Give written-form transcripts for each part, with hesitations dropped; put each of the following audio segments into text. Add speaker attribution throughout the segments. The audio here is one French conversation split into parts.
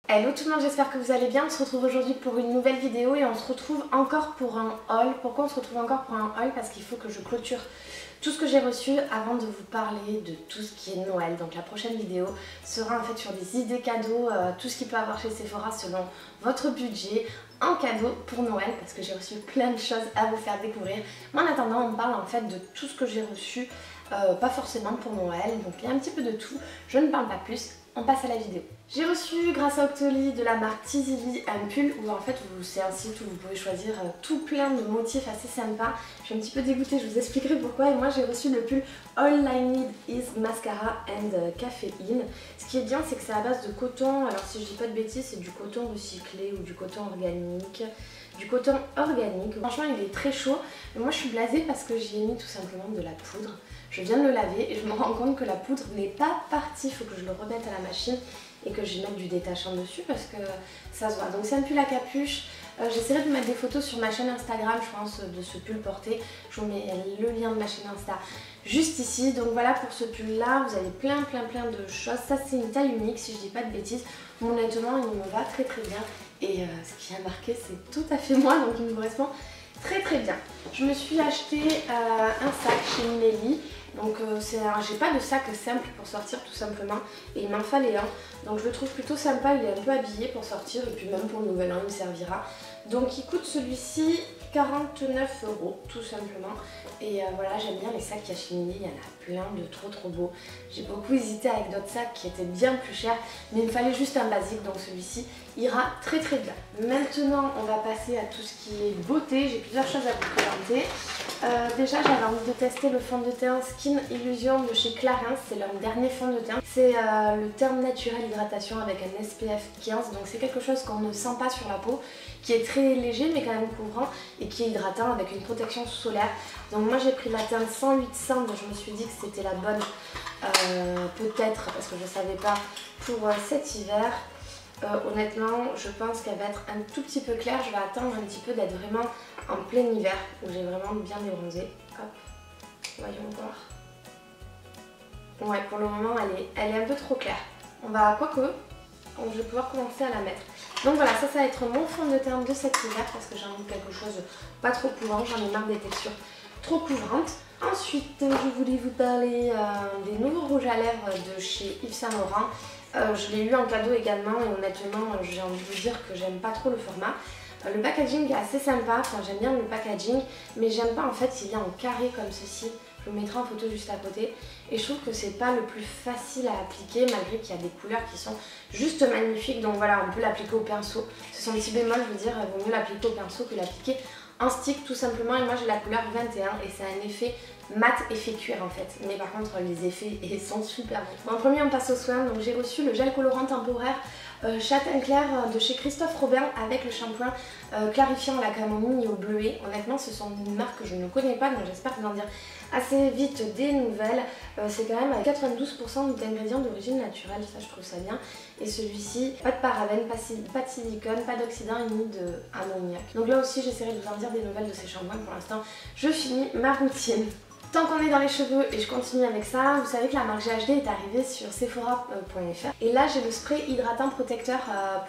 Speaker 1: Hello tout le monde, j'espère que vous allez bien. On se retrouve aujourd'hui pour une nouvelle vidéo et on se retrouve encore pour un haul. Pourquoi on se retrouve encore pour un haul? Parce qu'il faut que je clôture tout ce que j'ai reçu avant de vous parler de tout ce qui est Noël. Donc la prochaine vidéo sera en fait sur des idées cadeaux, tout ce qu'il peut avoir chez Sephora selon votre budget en cadeau pour Noël, parce que j'ai reçu plein de choses à vous faire découvrir. Mais en attendant, on parle en fait de tout ce que j'ai reçu, pas forcément pour Noël, donc il y a un petit peu de tout. Je ne parle pas plus, on passe à la vidéo. J'ai reçu grâce à Octoly de la marque Tizili un pull où en fait c'est un site où vous pouvez choisir tout plein de motifs assez sympas. Je suis un petit peu dégoûtée, je vous expliquerai pourquoi. Et moi j'ai reçu le pull All I Need Is Mascara and Caffeine. Ce qui est bien, c'est que c'est à base de coton. Alors si je dis pas de bêtises, c'est du coton recyclé ou du coton organique. Du coton organique. Franchement il est très chaud. Mais moi je suis blasée parce que j'y ai mis tout simplement de la poudre. Je viens de le laver et je me rends compte que la poudre n'est pas partie. Il faut que je le remette à la machine et que je mette du détachant dessus parce que ça se voit. Donc c'est un pull à capuche. J'essaierai de vous mettre des photos sur ma chaîne Instagram, je pense, de ce pull porté. Je vous mets le lien de ma chaîne Insta juste ici. Donc voilà pour ce pull là, vous avez plein de choses. Ça c'est une taille unique si je dis pas de bêtises. Honnêtement il me va très bien. Et ce qui a marqué c'est tout à fait moi, donc il me correspond très bien. Je me suis acheté un sac chez Nelly. Donc j'ai pas de sac simple pour sortir tout simplement et il m'en fallait un. Donc je le trouve plutôt sympa, il est un peu habillé pour sortir et puis même pour le nouvel an il me servira. Donc il coûte celui-ci 49 € tout simplement. Et voilà, j'aime bien les sacs qu'il y a chez Nelly, il y en a plein de trop beaux. J'ai beaucoup hésité avec d'autres sacs qui étaient bien plus chers, mais il me fallait juste un basique, donc celui-ci ira très bien. Maintenant on va passer à tout ce qui est beauté, j'ai plusieurs choses à vous présenter. Déjà j'avais envie de tester le fond de teint Skin Illusion de chez Clarins, c'est leur dernier fond de teint. C'est le teint naturel hydratation avec un SPF 15, donc c'est quelque chose qu'on ne sent pas sur la peau, qui est très léger mais quand même couvrant et qui est hydratant avec une protection solaire. Donc moi j'ai pris la teinte 108 donc je me suis dit que c'était la bonne, peut-être parce que je ne savais pas, pour cet hiver. Honnêtement je pense qu'elle va être un tout petit peu claire, je vais attendre un petit peu d'être vraiment en plein hiver où j'ai vraiment bien débronzé. Hop, voyons voir. Ouais, pour le moment elle est un peu trop claire. On va, quoique, je vais pouvoir commencer à la mettre. Donc voilà, ça va être mon fond de teint de cet hiver parce que j'ai envie de quelque chose pas trop couvrant, j'en ai marre des textures trop couvrantes. Ensuite, je voulais vous parler des nouveaux rouges à lèvres de chez Yves Saint Laurent. Je l'ai eu en cadeau également et honnêtement j'ai envie de vous dire que j'aime pas trop le format. Le packaging est assez sympa, enfin j'aime bien le packaging, mais j'aime pas en fait il est en carré comme ceci. Je vous mettrai en photo juste à côté. Et je trouve que c'est pas le plus facile à appliquer malgré qu'il y a des couleurs qui sont juste magnifiques. Donc voilà, on peut l'appliquer au pinceau. C'est son petit bémol, je veux dire, il vaut mieux l'appliquer au pinceau que l'appliquer en stick tout simplement. Et moi j'ai la couleur 21 et c'est un effet mat effet cuir en fait. Mais par contre les effets sont super bons. En premier on passe aux soins. Donc j'ai reçu le gel colorant temporaire châtain clair de chez Christophe Robin avec le shampoing clarifiant à la camomille au bleuet. Honnêtement ce sont une marque que je ne connais pas, donc j'espère vous en dire assez vite des nouvelles. C'est quand même à 92% d'ingrédients d'origine naturelle, ça je trouve ça bien. Et celui-ci, pas de parabènes, pas de silicone, pas d'oxydant ni d'ammoniac. Donc là aussi j'essaierai de vous en dire des nouvelles de ces shampoings. Pour l'instant je finis ma routine. Tant qu'on est dans les cheveux et je continue avec ça, vous savez que la marque GHD est arrivée sur Sephora.fr et là j'ai le spray hydratant protecteur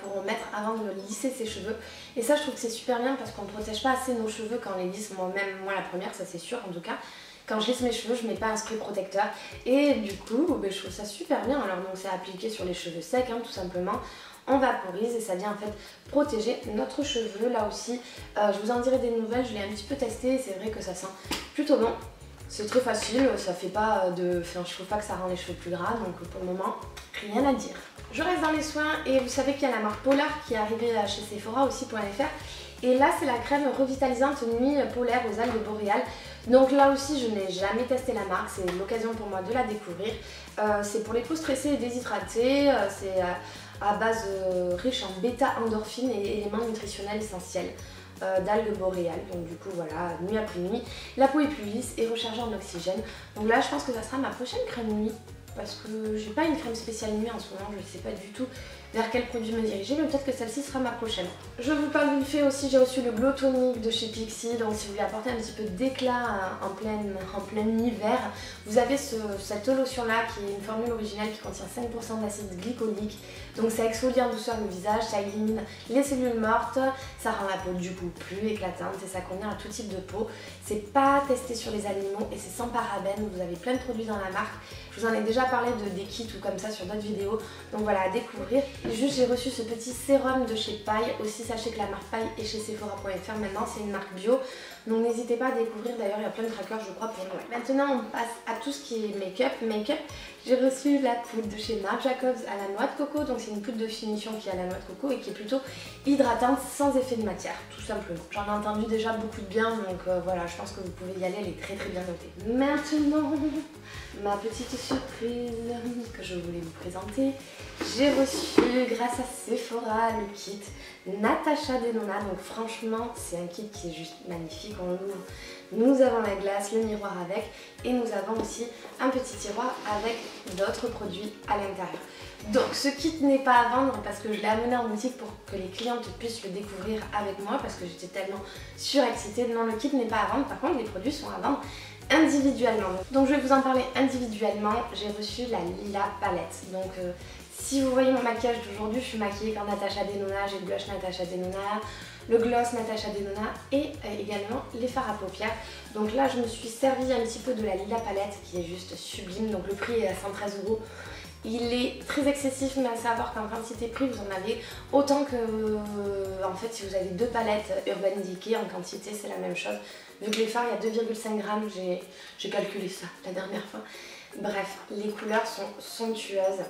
Speaker 1: pour mettre avant de lisser ses cheveux. Et ça je trouve que c'est super bien parce qu'on ne protège pas assez nos cheveux quand on les lisse, moi la première, ça c'est sûr en tout cas. Quand je lisse mes cheveux, je mets pas un spray protecteur et du coup je trouve ça super bien. Alors donc c'est appliqué sur les cheveux secs tout simplement. On vaporise et ça vient en fait protéger notre cheveu. Là aussi je vous en dirai des nouvelles, je l'ai un petit peu testé et c'est vrai que ça sent plutôt bon. C'est très facile, ça fait pas de... Enfin, je trouve pas que ça rend les cheveux plus gras, donc pour le moment, rien à dire. Je reste dans les soins et vous savez qu'il y a la marque Polar qui est arrivée chez Sephora aussi.fr. Et là, c'est la crème revitalisante nuit polaire aux algues boréales. Donc là aussi, je n'ai jamais testé la marque, c'est l'occasion pour moi de la découvrir. C'est pour les peaux stressées et déshydratées, c'est à base riche en bêta-endorphines et éléments nutritionnels essentiels. D'algues boréales, donc du coup voilà, nuit après nuit, la peau est plus lisse et rechargée en oxygène. Donc là je pense que ça sera ma prochaine crème nuit parce que j'ai pas une crème spéciale nuit en ce moment, je sais pas du tout vers quel produit me diriger, mais peut-être que celle-ci sera ma prochaine. Je vous parle d'une fée aussi, j'ai reçu le Glow Tonic de chez Pixi, donc si vous voulez apporter un petit peu d'éclat en plein hiver, vous avez cette lotion là qui est une formule originale qui contient 5% d'acide glycolique, donc ça exfolie en douceur le visage, ça élimine les cellules mortes, ça rend la peau du coup plus éclatante et ça convient à tout type de peau. C'est pas testé sur les animaux et c'est sans parabènes, vous avez plein de produits dans la marque. Je vous en ai déjà parlé des kits ou comme ça sur d'autres vidéos, donc voilà, à découvrir. Et juste j'ai reçu ce petit sérum de chez Paille, aussi sachez que la marque Paille est chez Sephora.fr maintenant, c'est une marque bio, donc n'hésitez pas à découvrir, d'ailleurs il y a plein de trackers je crois pour Noël. Maintenant on passe à tout ce qui est make-up. J'ai reçu la poudre de chez Marc Jacobs à la noix de coco, donc c'est une poudre de finition qui a la noix de coco et qui est plutôt hydratante sans effet de matière, tout simplement. J'en ai entendu déjà beaucoup de bien, donc voilà, je pense que vous pouvez y aller, elle est très très bien notée. Maintenant, ma petite surprise que je voulais vous présenter. J'ai reçu grâce à Sephora le kit Natasha Denona, donc franchement c'est un kit qui est juste magnifique, on l'ouvre. Nous avons la glace, le miroir avec et nous avons aussi un petit tiroir avec d'autres produits à l'intérieur. Donc ce kit n'est pas à vendre parce que je l'ai amené en boutique pour que les clientes puissent le découvrir avec moi parce que j'étais tellement surexcitée. Non, le kit n'est pas à vendre, par contre les produits sont à vendre individuellement. Donc je vais vous en parler individuellement. J'ai reçu la Lila palette. Donc si vous voyez mon maquillage d'aujourd'hui, je suis maquillée par Natasha Denona, j'ai le blush Natasha Denona, le gloss Natasha Denona et également les fards à paupières. Donc là je me suis servi un petit peu de la Lila palette qui est juste sublime. Donc le prix est à 113 €. Il est très excessif, mais à savoir qu'en quantité prix vous en avez autant que en fait si vous avez deux palettes Urban Decay en quantité c'est la même chose. Vu que les fards il y a 2,5 grammes, j'ai calculé ça la dernière fois. Bref, les couleurs sont somptueuses.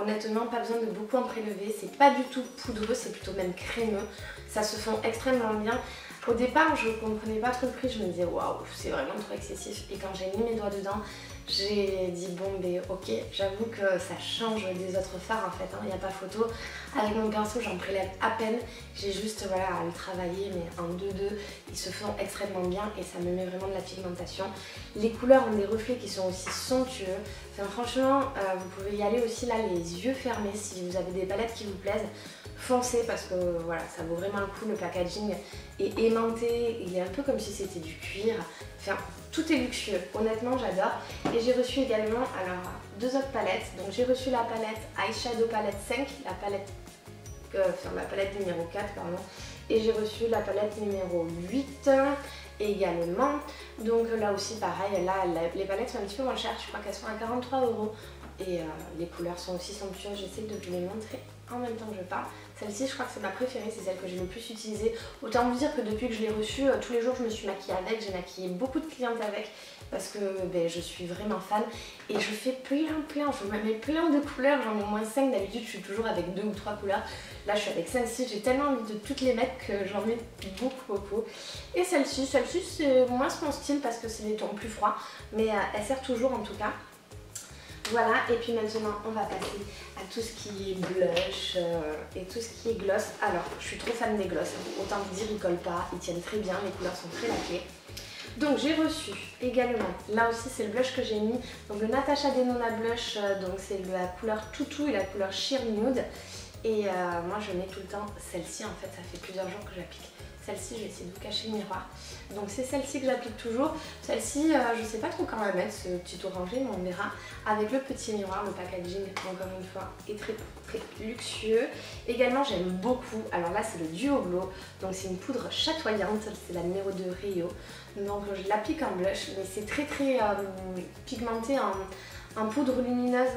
Speaker 1: Honnêtement, pas besoin de beaucoup en prélever. C'est pas du tout poudreux, c'est plutôt même crémeux. Ça se fond extrêmement bien. Au départ, je comprenais pas trop le prix. Je me disais waouh, c'est vraiment trop excessif. Et quand j'ai mis mes doigts dedans, j'ai dit bon, ben ok, j'avoue que ça change des autres fards en fait. Il n'y a pas photo. Avec mon pinceau, j'en prélève à peine. J'ai juste voilà à le travailler, mais en 2-2, ils se font extrêmement bien et ça me met vraiment de la pigmentation. Les couleurs ont des reflets qui sont aussi somptueux. Enfin, franchement, vous pouvez y aller aussi là les yeux fermés si vous avez des palettes qui vous plaisent. Foncez parce que voilà, ça vaut vraiment le coup, le packaging est aimanté, il est un peu comme si c'était du cuir. Enfin, tout est luxueux, honnêtement j'adore. Et j'ai reçu également alors deux autres palettes. Donc j'ai reçu la palette Eyeshadow Palette 5, la palette numéro 4 pardon. Et j'ai reçu la palette numéro 8 également. Donc là aussi pareil, là les palettes sont un petit peu moins chères, je crois qu'elles sont à 43 €. Et les couleurs sont aussi somptueuses, j'essaie de vous les montrer en même temps que je parle. Celle-ci je crois que c'est ma préférée, c'est celle que j'ai le plus utilisée. Autant vous dire que depuis que je l'ai reçue, tous les jours je me suis maquillée avec, j'ai maquillé beaucoup de clientes avec parce que je suis vraiment fan. Et je fais plein, je me mets plein de couleurs, j'en ai au moins 5, d'habitude je suis toujours avec 2 ou 3 couleurs. Là je suis avec 5-6, j'ai tellement envie de toutes les mettre que j'en mets beaucoup. Et celle-ci c'est moins mon style parce que c'est des tons plus froids, mais elle sert toujours en tout cas. Voilà, et puis maintenant on va passer à tout ce qui est blush et tout ce qui est gloss. Alors, je suis trop fan des gloss, autant vous dire ils collent pas, ils tiennent très bien, les couleurs sont très lacées. Donc j'ai reçu également, là aussi c'est le blush que j'ai mis, donc le Natasha Denona blush, donc c'est la couleur Toutou et la couleur Sheer Nude. Et moi je mets tout le temps celle-ci, en fait ça fait plusieurs jours que j'applique. Celle-ci, je vais essayer de vous cacher le miroir. Donc c'est celle-ci que j'applique toujours. Celle-ci, je sais pas trop quand la mettre, ce petit orangé, mais on verra. Avec le petit miroir, le packaging, encore une fois, est très luxueux. Également, j'aime beaucoup, alors là c'est le Duo Glow. Donc c'est une poudre chatoyante, c'est la numéro 2 Rio. Donc je l'applique en blush, mais c'est très pigmenté en poudre lumineuse,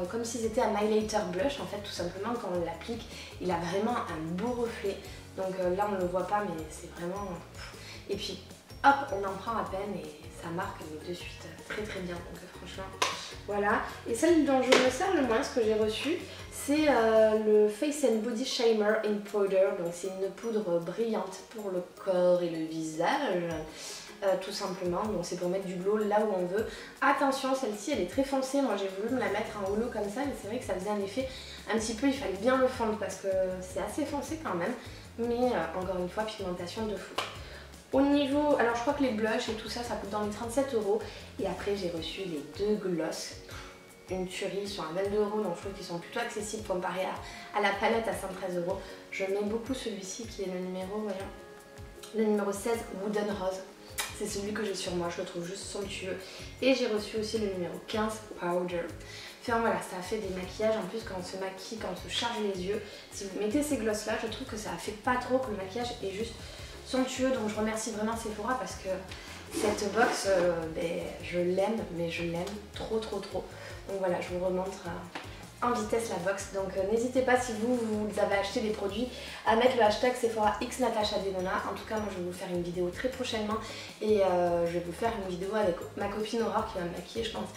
Speaker 1: comme si c'était un highlighter blush en fait, tout simplement. Quand on l'applique, il a vraiment un beau reflet. Donc là on ne le voit pas, mais c'est vraiment... Et puis hop, on en prend à peine et ça marque de suite très bien. Donc franchement, voilà. Et celle dont je me sers le moins, ce que j'ai reçu, c'est le Face and Body Shimmer in Powder. Donc c'est une poudre brillante pour le corps et le visage. Tout simplement, donc c'est pour mettre du glow là où on veut. Attention, celle-ci elle est très foncée, moi j'ai voulu me la mettre en holo comme ça, mais c'est vrai que ça faisait un effet un petit peu, il fallait bien le fondre parce que c'est assez foncé quand même, mais encore une fois pigmentation de fou. Au niveau, alors je crois que les blushs et tout ça, ça coûte dans les 37 €. Et après j'ai reçu les deux gloss. une tuerie, ils sont à 22 €, donc je trouve qu'ils sont plutôt accessibles comparé à la palette à 113 €. Je mets beaucoup celui-ci qui est le numéro, voyons, le numéro 16 Wooden Rose. C'est celui que j'ai sur moi, je le trouve juste somptueux. Et j'ai reçu aussi le numéro 15 Powder. Enfin voilà, ça fait des maquillages, en plus quand on se maquille, quand on se charge les yeux, si vous mettez ces glosses là, je trouve que ça fait pas trop, que le maquillage est juste somptueux. Donc je remercie vraiment Sephora parce que cette box, je l'aime, mais je l'aime trop. Donc voilà, je vous remontre en vitesse la box. Donc n'hésitez pas, si vous avez acheté des produits, à mettre le hashtag Sephora X Natasha Denona. En tout cas, moi je vais vous faire une vidéo très prochainement et je vais vous faire une vidéo avec ma copine Aurore qui va me maquiller, je pense,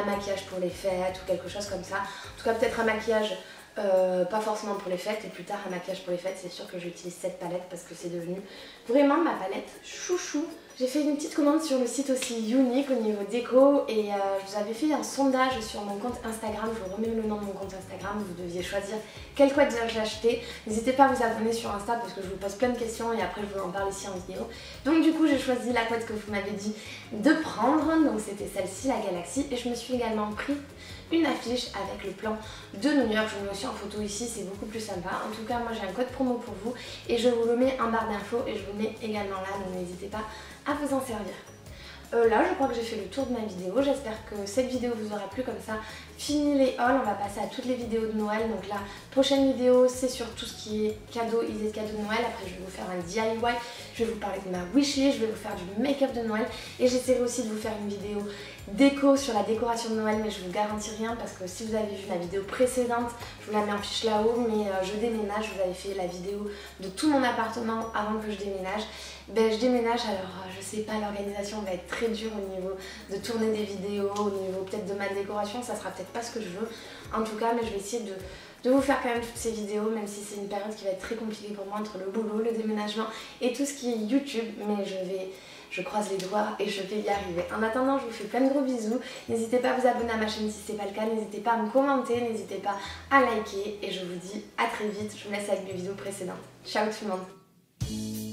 Speaker 1: un maquillage pour les fêtes ou quelque chose comme ça. En tout cas, peut-être un maquillage pas forcément pour les fêtes, et plus tard un maquillage pour les fêtes. C'est sûr que j'utilise cette palette parce que c'est devenu vraiment ma palette chouchou. J'ai fait une petite commande sur le site aussi Unique au niveau déco et je vous avais fait un sondage sur mon compte Instagram. Je vous remets le nom de mon compte Instagram, vous deviez choisir quelle couette j'ai acheté. N'hésitez pas à vous abonner sur Insta parce que je vous pose plein de questions et après je vous en parle ici en vidéo. Donc du coup j'ai choisi la couette que vous m'avez dit de prendre, donc c'était celle-ci, la Galaxy, et je me suis également pris une affiche avec le plan de New York. Je vous mets aussi en photo ici, c'est beaucoup plus sympa. En tout cas, moi j'ai un code promo pour vous et je vous le mets en barre d'infos et je vous mets également là, donc n'hésitez pas à vous en servir. Là, je crois que j'ai fait le tour de ma vidéo. J'espère que cette vidéo vous aura plu. Comme ça, fini les hauls. On va passer à toutes les vidéos de Noël. Donc la prochaine vidéo, c'est sur tout ce qui est cadeaux, idées de cadeaux de Noël. Après, je vais vous faire un DIY. Je vais vous parler de ma wishlist. Je vais vous faire du make-up de Noël. Et j'essaierai aussi de vous faire une vidéo déco sur la décoration de Noël. Mais je vous garantis rien parce que si vous avez vu la vidéo précédente, je vous la mets en fiche là-haut. Mais je déménage. Je vous avais fait la vidéo de tout mon appartement avant que je déménage. Je déménage, alors je sais pas, l'organisation va être très dure au niveau de tourner des vidéos, au niveau peut-être de ma décoration, ça sera peut-être pas ce que je veux en tout cas, mais je vais essayer de vous faire quand même toutes ces vidéos, même si c'est une période qui va être très compliquée pour moi entre le boulot, le déménagement et tout ce qui est YouTube, mais je croise les doigts et je vais y arriver. En attendant, je vous fais plein de gros bisous, n'hésitez pas à vous abonner à ma chaîne si ce n'est pas le cas, n'hésitez pas à me commenter, n'hésitez pas à liker et je vous dis à très vite, je vous laisse avec mes vidéos précédentes. Ciao tout le monde.